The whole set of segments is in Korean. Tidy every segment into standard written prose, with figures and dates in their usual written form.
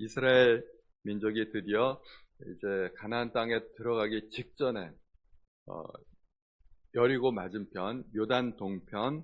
이스라엘 민족이 드디어 이제 가나안 땅에 들어가기 직전에 여리고 맞은편, 요단 동편,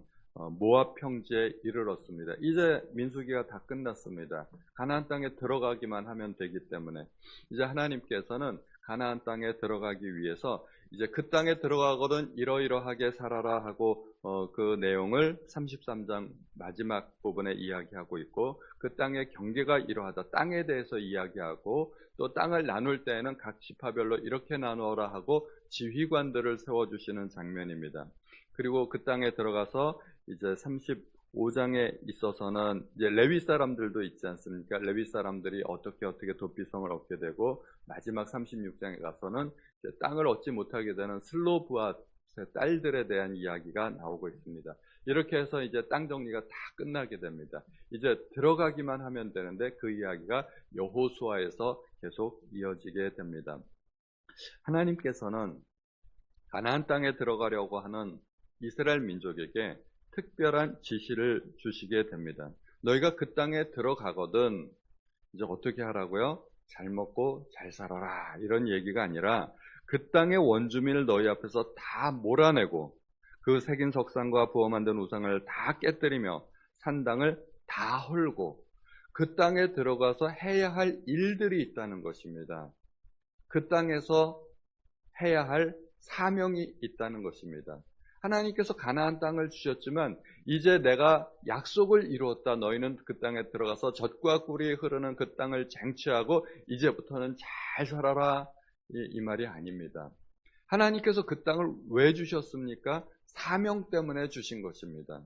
모압 평지에 이르렀습니다. 이제 민수기가 다 끝났습니다. 가나안 땅에 들어가기만 하면 되기 때문에 이제 하나님께서는 가나안 땅에 들어가기 위해서 이제 그 땅에 들어가거든 이러이러하게 살아라 하고 그 내용을 33장 마지막 부분에 이야기하고 있고, 그 땅의 경계가 이러하다, 땅에 대해서 이야기하고, 또 땅을 나눌 때에는 각 지파별로 이렇게 나누어라 하고 지휘관들을 세워주시는 장면입니다. 그리고 그 땅에 들어가서 이제 35장에 있어서는 이제 레위 사람들도 있지 않습니까? 레위 사람들이 어떻게 도피성을 얻게 되고, 마지막 36장에 가서는 이제 땅을 얻지 못하게 되는 슬로브앗의 딸들에 대한 이야기가 나오고 있습니다. 이렇게 해서 이제 땅 정리가 다 끝나게 됩니다. 이제 들어가기만 하면 되는데 그 이야기가 여호수아에서 계속 이어지게 됩니다. 하나님께서는 가나안 땅에 들어가려고 하는 이스라엘 민족에게 특별한 지시를 주시게 됩니다. 너희가 그 땅에 들어가거든 이제 어떻게 하라고요? 잘 먹고 잘 살아라, 이런 얘기가 아니라 그 땅의 원주민을 너희 앞에서 다 몰아내고 그 새긴 석상과 부어 만든 우상을 다 깨뜨리며 산당을 다 헐고 그 땅에 들어가서 해야 할 일들이 있다는 것입니다. 그 땅에서 해야 할 사명이 있다는 것입니다. 하나님께서 가나안 땅을 주셨지만 이제 내가 약속을 이루었다, 너희는 그 땅에 들어가서 젖과 꿀이 흐르는 그 땅을 쟁취하고 이제부터는 잘 살아라, 이 말이 아닙니다. 하나님께서 그 땅을 왜 주셨습니까? 사명 때문에 주신 것입니다.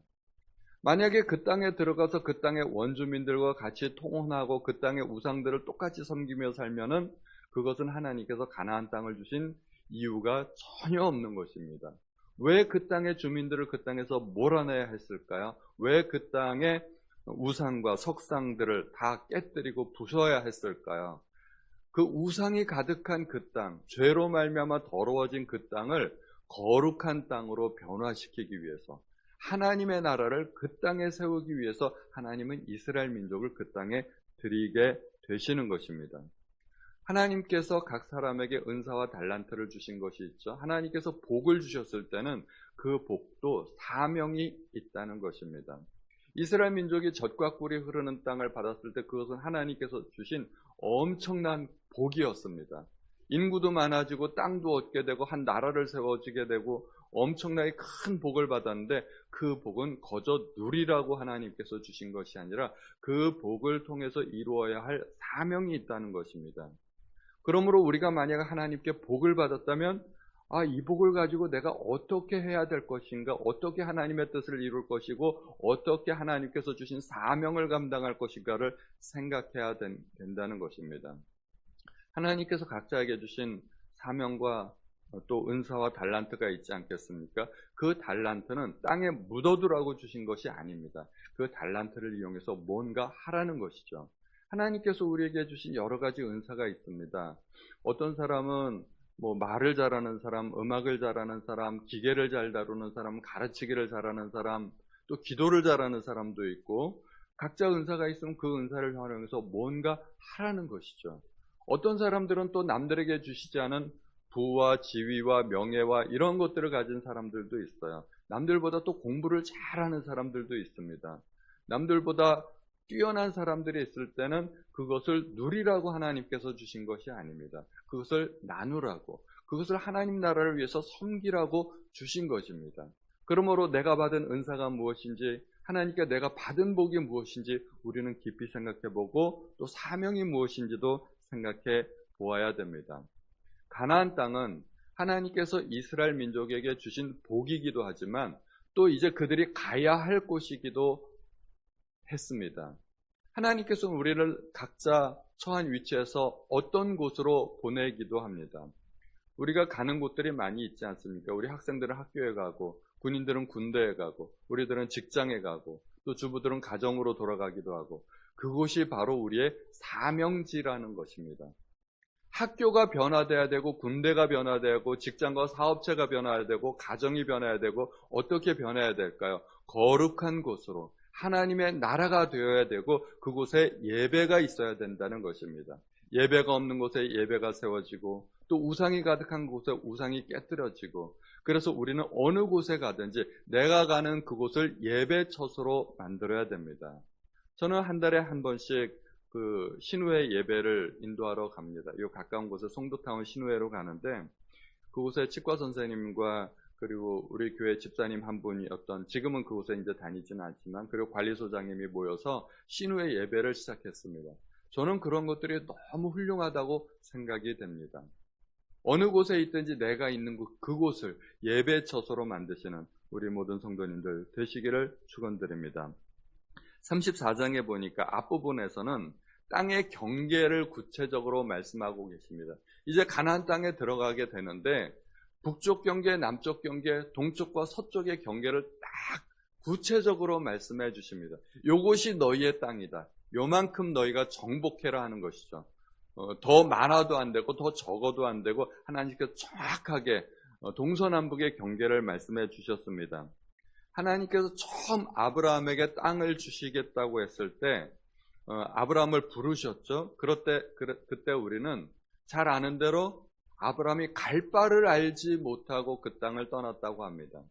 만약에 그 땅에 들어가서 그 땅의 원주민들과 같이 통혼하고 그 땅의 우상들을 똑같이 섬기며 살면은 그것은 하나님께서 가나안 땅을 주신 이유가 전혀 없는 것입니다. 왜 그 땅의 주민들을 그 땅에서 몰아내야 했을까요? 왜 그 땅의 우상과 석상들을 다 깨뜨리고 부숴야 했을까요? 그 우상이 가득한 그 땅, 죄로 말미암아 더러워진 그 땅을 거룩한 땅으로 변화시키기 위해서, 하나님의 나라를 그 땅에 세우기 위해서 하나님은 이스라엘 민족을 그 땅에 들이게 되시는 것입니다. 하나님께서 각 사람에게 은사와 달란트를 주신 것이 있죠. 하나님께서 복을 주셨을 때는 그 복도 사명이 있다는 것입니다. 이스라엘 민족이 젖과 꿀이 흐르는 땅을 받았을 때 그것은 하나님께서 주신 엄청난 복이었습니다. 인구도 많아지고 땅도 얻게 되고 한 나라를 세워지게 되고 엄청나게 큰 복을 받았는데, 그 복은 거저 누리라고 하나님께서 주신 것이 아니라 그 복을 통해서 이루어야 할 사명이 있다는 것입니다. 그러므로 우리가 만약 하나님께 복을 받았다면 이 복을 가지고 내가 어떻게 해야 될 것인가, 어떻게 하나님의 뜻을 이룰 것이고 어떻게 하나님께서 주신 사명을 감당할 것인가를 생각해야 된다는 것입니다. 하나님께서 각자에게 주신 사명과 또 은사와 달란트가 있지 않겠습니까? 그 달란트는 땅에 묻어두라고 주신 것이 아닙니다. 그 달란트를 이용해서 뭔가 하라는 것이죠. 하나님께서 우리에게 주신 여러 가지 은사가 있습니다. 어떤 사람은 말을 잘하는 사람, 음악을 잘하는 사람, 기계를 잘 다루는 사람, 가르치기를 잘하는 사람, 또 기도를 잘하는 사람도 있고, 각자 은사가 있으면 그 은사를 활용해서 뭔가 하라는 것이죠. 어떤 사람들은 또 남들에게 주시지 않은 부와 지위와 명예와 이런 것들을 가진 사람들도 있어요. 남들보다 또 공부를 잘하는 사람들도 있습니다. 남들보다 뛰어난 사람들이 있을 때는 그것을 누리라고 하나님께서 주신 것이 아닙니다. 그것을 나누라고, 그것을 하나님 나라를 위해서 섬기라고 주신 것입니다. 그러므로 내가 받은 은사가 무엇인지, 하나님께 내가 받은 복이 무엇인지 우리는 깊이 생각해보고 또 사명이 무엇인지도 생각해 보아야 됩니다. 가나안 땅은 하나님께서 이스라엘 민족에게 주신 복이기도 하지만 또 이제 그들이 가야 할 곳이기도 했습니다. 하나님께서 우리를 각자 처한 위치에서 어떤 곳으로 보내기도 합니다. 우리가 가는 곳들이 많이 있지 않습니까? 우리 학생들은 학교에 가고, 군인들은 군대에 가고, 우리들은 직장에 가고, 또 주부들은 가정으로 돌아가기도 하고, 그곳이 바로 우리의 사명지라는 것입니다. 학교가 변화돼야 되고, 군대가 변화돼야 되고, 직장과 사업체가 변화해야 되고, 가정이 변화해야 되고, 어떻게 변해야 될까요? 거룩한 곳으로, 하나님의 나라가 되어야 되고 그곳에 예배가 있어야 된다는 것입니다. 예배가 없는 곳에 예배가 세워지고 또 우상이 가득한 곳에 우상이 깨뜨려지고, 그래서 우리는 어느 곳에 가든지 내가 가는 그곳을 예배처소로 만들어야 됩니다. 저는 한 달에 한 번씩 그 신우회 예배를 인도하러 갑니다. 이 가까운 곳에 송도타운 신우회로 가는데, 그곳에 치과 선생님과 그리고 우리 교회 집사님 한 분이었던, 지금은 그곳에 이제 다니지는 않지만, 그리고 관리소장님이 모여서 신우회 예배를 시작했습니다. 저는 그런 것들이 너무 훌륭하다고 생각이 됩니다. 어느 곳에 있든지 내가 있는 그곳을 예배처소로 만드시는 우리 모든 성도님들 되시기를 축원드립니다. 34장에 보니까 앞부분에서는 땅의 경계를 구체적으로 말씀하고 계십니다. 이제 가나안 땅에 들어가게 되는데 북쪽 경계, 남쪽 경계, 동쪽과 서쪽의 경계를 딱 구체적으로 말씀해 주십니다. 요것이 너희의 땅이다. 요만큼 너희가 정복해라 하는 것이죠. 더 많아도 안 되고 더 적어도 안 되고 하나님께서 정확하게 동서남북의 경계를 말씀해 주셨습니다. 하나님께서 처음 아브라함에게 땅을 주시겠다고 했을 때 아브라함을 부르셨죠. 그때 우리는 잘 아는 대로 아브라함이 갈 바를 알지 못하고 그 땅을 떠났다고 합니다.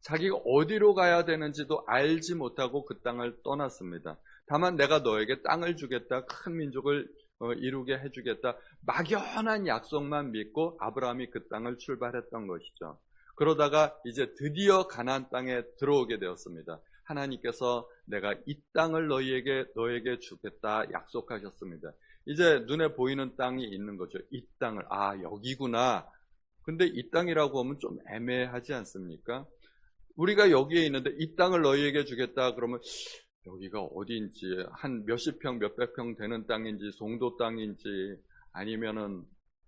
자기가 어디로 가야 되는지도 알지 못하고 그 땅을 떠났습니다. 다만 내가 너에게 땅을 주겠다, 큰 민족을 이루게 해주겠다, 막연한 약속만 믿고 아브라함이 그 땅을 출발했던 것이죠. 그러다가 이제 드디어 가나안 땅에 들어오게 되었습니다. 하나님께서 내가 이 땅을 너에게 주겠다 약속하셨습니다. 이제 눈에 보이는 땅이 있는 거죠. 이 땅을, 여기구나. 근데 이 땅이라고 하면 좀 애매하지 않습니까? 우리가 여기에 있는데 이 땅을 너희에게 주겠다 그러면 여기가 어디인지, 한 몇십 평, 몇백 평 되는 땅인지, 송도 땅인지, 아니면은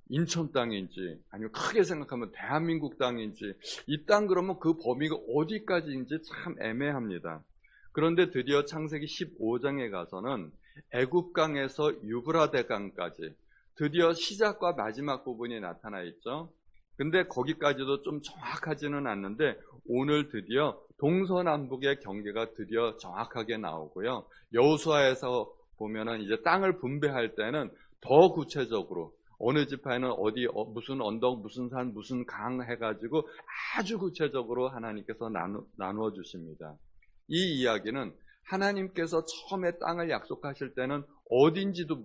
인천 땅인지, 아니면 크게 생각하면 대한민국 땅인지, 이 땅 그러면 그 범위가 어디까지인지 참 애매합니다. 그런데 드디어 창세기 15장에 가서는 애굽강에서 유브라데강까지 드디어 시작과 마지막 부분이 나타나 있죠. 근데 거기까지도 좀 정확하지는 않는데 오늘 드디어 동서남북의 경계가 드디어 정확하게 나오고요. 여호수아에서 보면은 이제 땅을 분배할 때는 더 구체적으로 어느 지파에는 어디 무슨 언덕, 무슨 산, 무슨 강 해가지고 아주 구체적으로 하나님께서 나누어 주십니다. 이 이야기는 하나님께서 처음에 땅을 약속하실 때는 어딘지도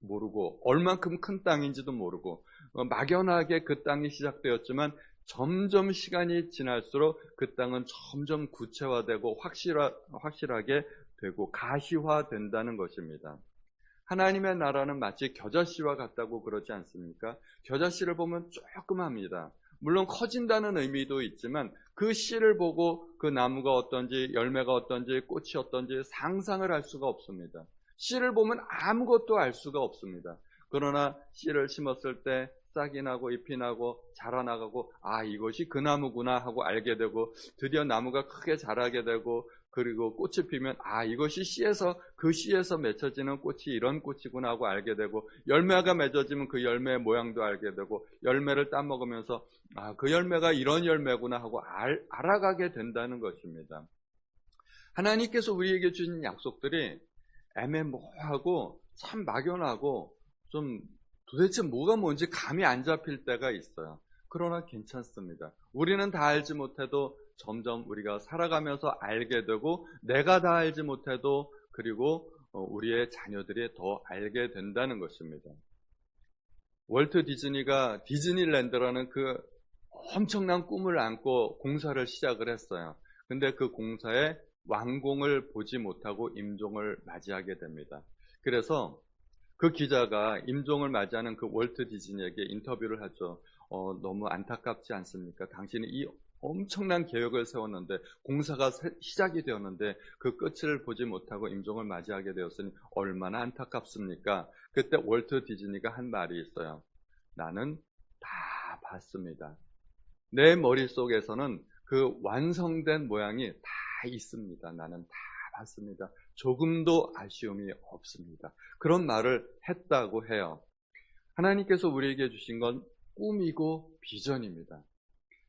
모르고 얼만큼 큰 땅인지도 모르고 막연하게 그 땅이 시작되었지만 점점 시간이 지날수록 그 땅은 점점 구체화되고 확실하게 되고 가시화된다는 것입니다. 하나님의 나라는 마치 겨자씨와 같다고 그러지 않습니까? 겨자씨를 보면 조그맣니다. 물론 커진다는 의미도 있지만 그 씨를 보고 그 나무가 어떤지, 열매가 어떤지, 꽃이 어떤지 상상을 할 수가 없습니다. 씨를 보면 아무것도 알 수가 없습니다. 그러나 씨를 심었을 때 싹이 나고 잎이 나고 자라나가고 이것이 그 나무구나 하고 알게 되고, 드디어 나무가 크게 자라게 되고, 그리고 꽃이 피면 이것이 그 씨에서 맺혀지는 꽃이 이런 꽃이구나 하고 알게 되고, 열매가 맺어지면 그 열매의 모양도 알게 되고, 열매를 따먹으면서 그 열매가 이런 열매구나 하고 알아가게 된다는 것입니다. 하나님께서 우리에게 주신 약속들이 애매모호하고 참 막연하고 좀 도대체 뭐가 뭔지 감이 안 잡힐 때가 있어요. 그러나 괜찮습니다. 우리는 다 알지 못해도 점점 우리가 살아가면서 알게 되고, 내가 다 알지 못해도 그리고 우리의 자녀들이 더 알게 된다는 것입니다. 월트 디즈니가 디즈니랜드라는 그 엄청난 꿈을 안고 공사를 시작을 했어요. 근데 그 공사에 완공을 보지 못하고 임종을 맞이하게 됩니다. 그래서 그 기자가 임종을 맞이하는 그 월트 디즈니에게 인터뷰를 하죠. 너무 안타깝지 않습니까? 당신이 이 엄청난 계획을 세웠는데, 공사가 시작이 되었는데 그 끝을 보지 못하고 임종을 맞이하게 되었으니 얼마나 안타깝습니까? 그때 월트 디즈니가 한 말이 있어요. 나는 다 봤습니다. 내 머릿속에서는 그 완성된 모양이 다 있습니다. 나는 다 봤습니다. 조금도 아쉬움이 없습니다. 그런 말을 했다고 해요. 하나님께서 우리에게 주신 건 꿈이고 비전입니다.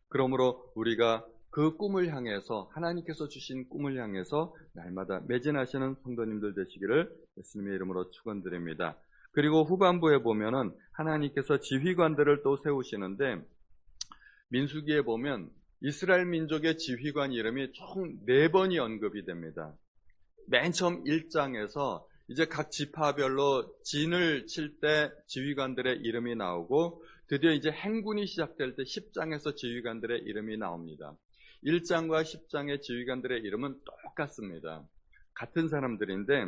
그러므로 우리가 그 꿈을 향해서, 하나님께서 주신 꿈을 향해서 날마다 매진하시는 성도님들 되시기를 예수님의 이름으로 축원드립니다. 그리고 후반부에 보면은 하나님께서 지휘관들을 또 세우시는데, 민수기에 보면 이스라엘 민족의 지휘관 이름이 총 4번이 언급이 됩니다. 맨 처음 1장에서 이제 각 지파별로 진을 칠 때 지휘관들의 이름이 나오고, 드디어 이제 행군이 시작될 때 10장에서 지휘관들의 이름이 나옵니다. 1장과 10장의 지휘관들의 이름은 똑같습니다. 같은 사람들인데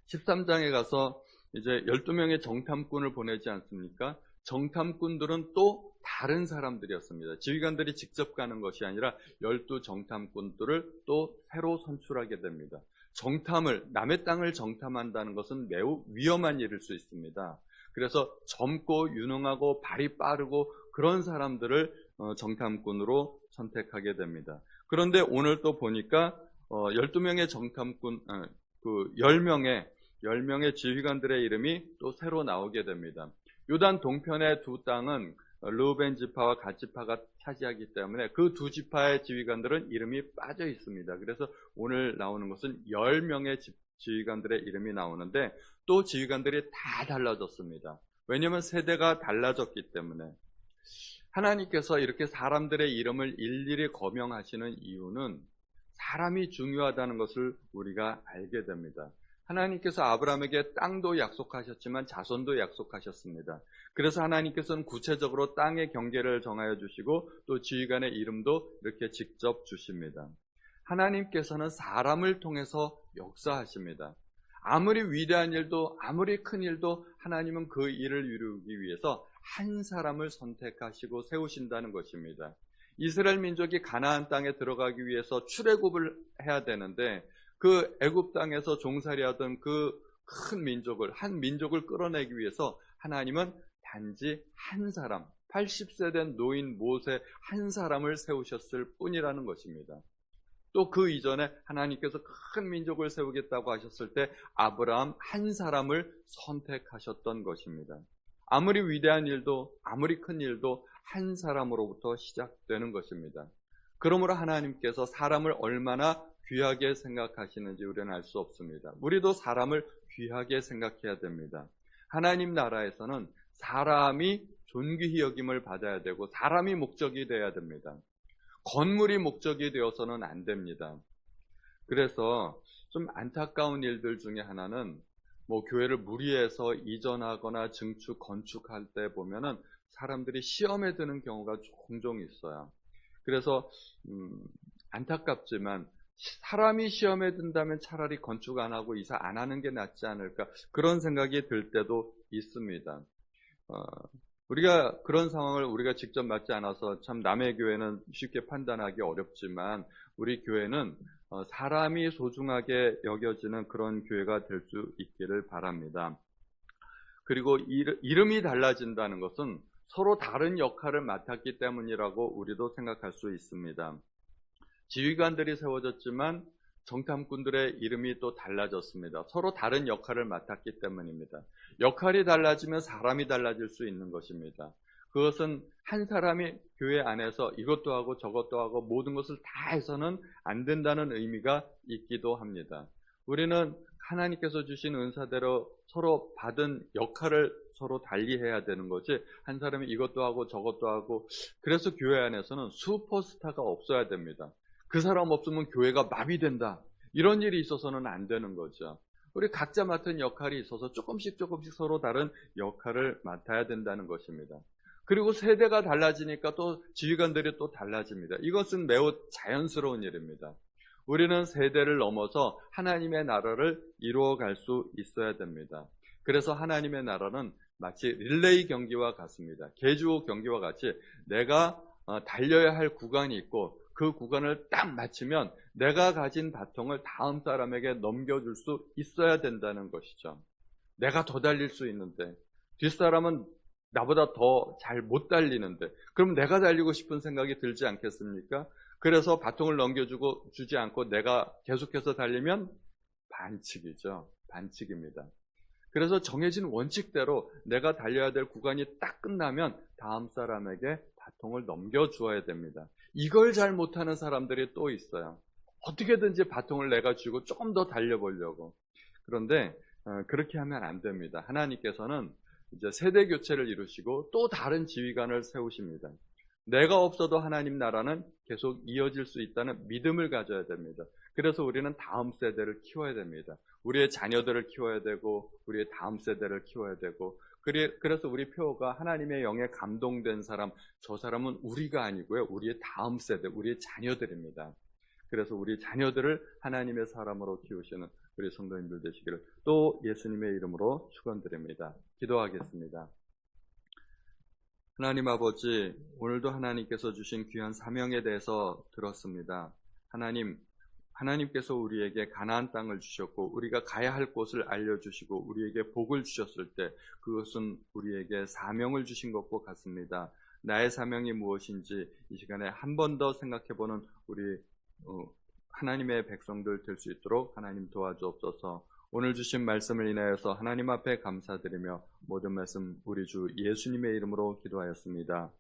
13장에 가서 이제 12명의 정탐꾼을 보내지 않습니까? 정탐꾼들은 또 다른 사람들이었습니다. 지휘관들이 직접 가는 것이 아니라 12 정탐꾼들을 또 새로 선출하게 됩니다. 남의 땅을 정탐한다는 것은 매우 위험한 일일 수 있습니다. 그래서 젊고 유능하고 발이 빠르고 그런 사람들을 정탐꾼으로 선택하게 됩니다. 그런데 오늘 또 보니까 12명의 정탐꾼, 10명의 지휘관들의 이름이 또 새로 나오게 됩니다. 요단 동편의 두 땅은 르우벤 지파와 갓 지파가 차지하기 때문에 그 두 지파의 지휘관들은 이름이 빠져 있습니다. 그래서 오늘 나오는 것은 10명의 지휘관들의 이름이 나오는데, 또 지휘관들이 다 달라졌습니다. 왜냐하면 세대가 달라졌기 때문에. 하나님께서 이렇게 사람들의 이름을 일일이 거명하시는 이유는 사람이 중요하다는 것을 우리가 알게 됩니다. 하나님께서 아브라함에게 땅도 약속하셨지만 자손도 약속하셨습니다. 그래서 하나님께서는 구체적으로 땅의 경계를 정하여 주시고 또 지휘관의 이름도 이렇게 직접 주십니다. 하나님께서는 사람을 통해서 역사하십니다. 아무리 위대한 일도, 아무리 큰 일도 하나님은 그 일을 이루기 위해서 한 사람을 선택하시고 세우신다는 것입니다. 이스라엘 민족이 가나안 땅에 들어가기 위해서 출애굽을 해야 되는데, 그 애굽 땅에서 종살이하던 그 큰 민족을, 한 민족을 끌어내기 위해서 하나님은 단지 한 사람, 80세 된 노인 모세 한 사람을 세우셨을 뿐이라는 것입니다. 또 그 이전에 하나님께서 큰 민족을 세우겠다고 하셨을 때 아브라함 한 사람을 선택하셨던 것입니다. 아무리 위대한 일도, 아무리 큰 일도 한 사람으로부터 시작되는 것입니다. 그러므로 하나님께서 사람을 얼마나 귀하게 생각하시는지 우리는 알 수 없습니다. 우리도 사람을 귀하게 생각해야 됩니다. 하나님 나라에서는 사람이 존귀히 여김을 받아야 되고 사람이 목적이 되어야 됩니다. 건물이 목적이 되어서는 안 됩니다. 그래서 좀 안타까운 일들 중에 하나는 교회를 무리해서 이전하거나 증축, 건축할 때 보면은 사람들이 시험에 드는 경우가 종종 있어요. 그래서 안타깝지만 사람이 시험에 든다면 차라리 건축 안 하고 이사 안 하는 게 낫지 않을까, 그런 생각이 들 때도 있습니다. 우리가 그런 상황을 우리가 직접 맞지 않아서 참 남의 교회는 쉽게 판단하기 어렵지만 우리 교회는 사람이 소중하게 여겨지는 그런 교회가 될 수 있기를 바랍니다. 그리고 이름이 달라진다는 것은 서로 다른 역할을 맡았기 때문이라고 우리도 생각할 수 있습니다. 지휘관들이 세워졌지만 정탐꾼들의 이름이 또 달라졌습니다. 서로 다른 역할을 맡았기 때문입니다. 역할이 달라지면 사람이 달라질 수 있는 것입니다. 그것은 한 사람이 교회 안에서 이것도 하고 저것도 하고 모든 것을 다 해서는 안 된다는 의미가 있기도 합니다. 우리는 하나님께서 주신 은사대로 서로 받은 역할을 서로 달리해야 되는 거지, 한 사람이 이것도 하고 저것도 하고, 그래서 교회 안에서는 슈퍼스타가 없어야 됩니다. 그 사람 없으면 교회가 마비된다, 이런 일이 있어서는 안 되는 거죠. 우리 각자 맡은 역할이 있어서 조금씩 서로 다른 역할을 맡아야 된다는 것입니다. 그리고 세대가 달라지니까 또 지휘관들이 또 달라집니다. 이것은 매우 자연스러운 일입니다. 우리는 세대를 넘어서 하나님의 나라를 이루어갈 수 있어야 됩니다. 그래서 하나님의 나라는 마치 릴레이 경기와 같습니다. 계주호 경기와 같이 내가 달려야 할 구간이 있고 그 구간을 딱 마치면 내가 가진 바통을 다음 사람에게 넘겨줄 수 있어야 된다는 것이죠. 내가 더 달릴 수 있는데 뒷사람은 나보다 더 잘 못 달리는데 그럼 내가 달리고 싶은 생각이 들지 않겠습니까? 그래서 바통을 주지 않고 내가 계속해서 달리면 반칙이죠. 반칙입니다. 그래서 정해진 원칙대로 내가 달려야 될 구간이 딱 끝나면 다음 사람에게 바통을 넘겨주어야 됩니다. 이걸 잘 못하는 사람들이 또 있어요. 어떻게든지 바통을 내가 쥐고 조금 더 달려보려고. 그런데 그렇게 하면 안 됩니다. 하나님께서는 이제 세대 교체를 이루시고 또 다른 지휘관을 세우십니다. 내가 없어도 하나님 나라는 계속 이어질 수 있다는 믿음을 가져야 됩니다. 그래서 우리는 다음 세대를 키워야 됩니다. 우리의 자녀들을 키워야 되고 우리의 다음 세대를 키워야 되고, 그래서 우리 표어가 하나님의 영에 감동된 사람, 저 사람은 우리가 아니고요, 우리의 다음 세대, 우리의 자녀들입니다. 그래서 우리 자녀들을 하나님의 사람으로 키우시는 우리 성도님들 되시기를 또 예수님의 이름으로 축원드립니다. 기도하겠습니다. 하나님 아버지, 오늘도 하나님께서 주신 귀한 사명에 대해서 들었습니다. 하나님께서 우리에게 가나안 땅을 주셨고 우리가 가야 할 곳을 알려주시고 우리에게 복을 주셨을 때 그것은 우리에게 사명을 주신 것과 같습니다. 나의 사명이 무엇인지 이 시간에 한 번 더 생각해보는 우리 하나님의 백성들 될 수 있도록 하나님 도와주옵소서. 오늘 주신 말씀을 인하여서 하나님 앞에 감사드리며 모든 말씀 우리 주 예수님의 이름으로 기도하였습니다.